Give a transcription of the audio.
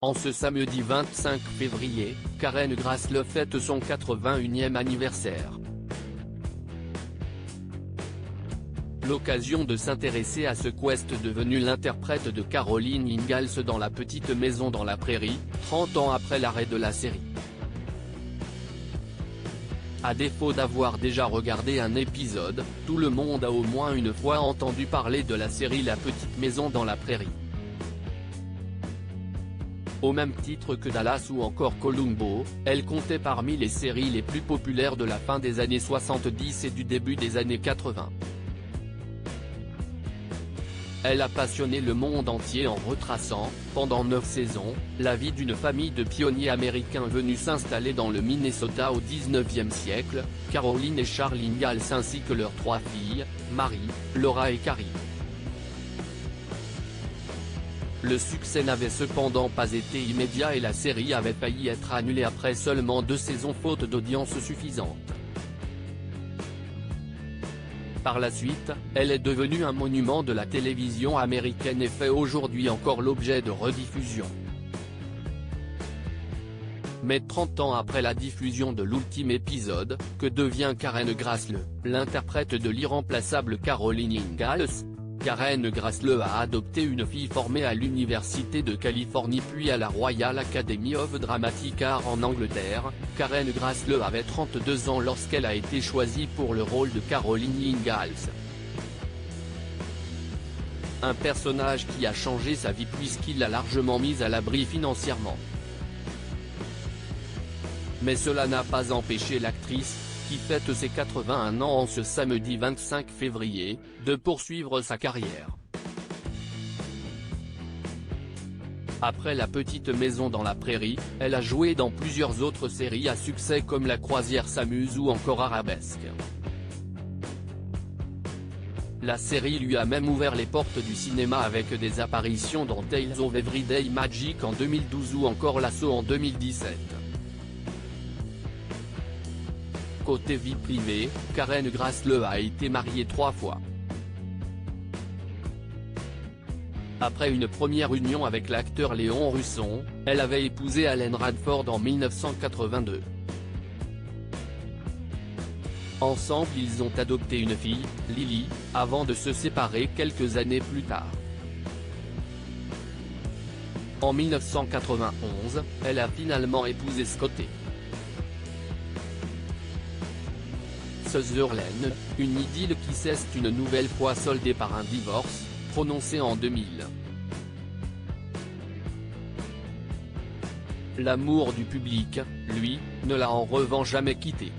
En ce samedi 25 février, Karen Grassle fête son 81e anniversaire. L'occasion de s'intéresser à ce quest devenu l'interprète de Caroline Ingalls dans La Petite Maison dans la Prairie, 30 ans après l'arrêt de la série. À défaut d'avoir déjà regardé un épisode, tout le monde a au moins une fois entendu parler de la série La Petite Maison dans la Prairie. Au même titre que Dallas ou encore Columbo, elle comptait parmi les séries les plus populaires de la fin des années 70 et du début des années 80. Elle a passionné le monde entier en retraçant, pendant 9 saisons, la vie d'une famille de pionniers américains venus s'installer dans le Minnesota au XIXe siècle, Caroline et Charles Ingalls ainsi que leurs 3 filles, Mary, Laura et Carrie. Le succès n'avait cependant pas été immédiat et la série avait failli être annulée après seulement 2 saisons faute d'audience suffisante. Par la suite, elle est devenue un monument de la télévision américaine et fait aujourd'hui encore l'objet de rediffusions. Mais 30 ans après la diffusion de l'ultime épisode, que devient Karen Grassle, l'interprète de l'irremplaçable Caroline Ingalls? Karen Grassle a adopté une fille formée à l'Université de Californie puis à la Royal Academy of Dramatic Art en Angleterre. Karen Grassle avait 32 ans lorsqu'elle a été choisie pour le rôle de Caroline Ingalls. Un personnage qui a changé sa vie puisqu'il l'a largement mise à l'abri financièrement. Mais cela n'a pas empêché l'actrice, qui fête ses 81 ans en ce samedi 25 février, de poursuivre sa carrière. Après La Petite Maison dans la Prairie, elle a joué dans plusieurs autres séries à succès comme La Croisière s'amuse ou encore Arabesque. La série lui a même ouvert les portes du cinéma avec des apparitions dans Tales of Everyday Magic en 2012 ou encore L'Assaut en 2017. Côté vie privée, Karen Grassle a été mariée 3 fois. Après une première union avec l'acteur Léon Russon, elle avait épousé Alan Radford en 1982. Ensemble ils ont adopté une fille, Lily, avant de se séparer quelques années plus tard. En 1991, elle a finalement épousé Scotty Sutherland, une idylle qui s'est une nouvelle fois soldée par un divorce, prononcé en 2000. L'amour du public, lui, ne l'a en revanche jamais quitté.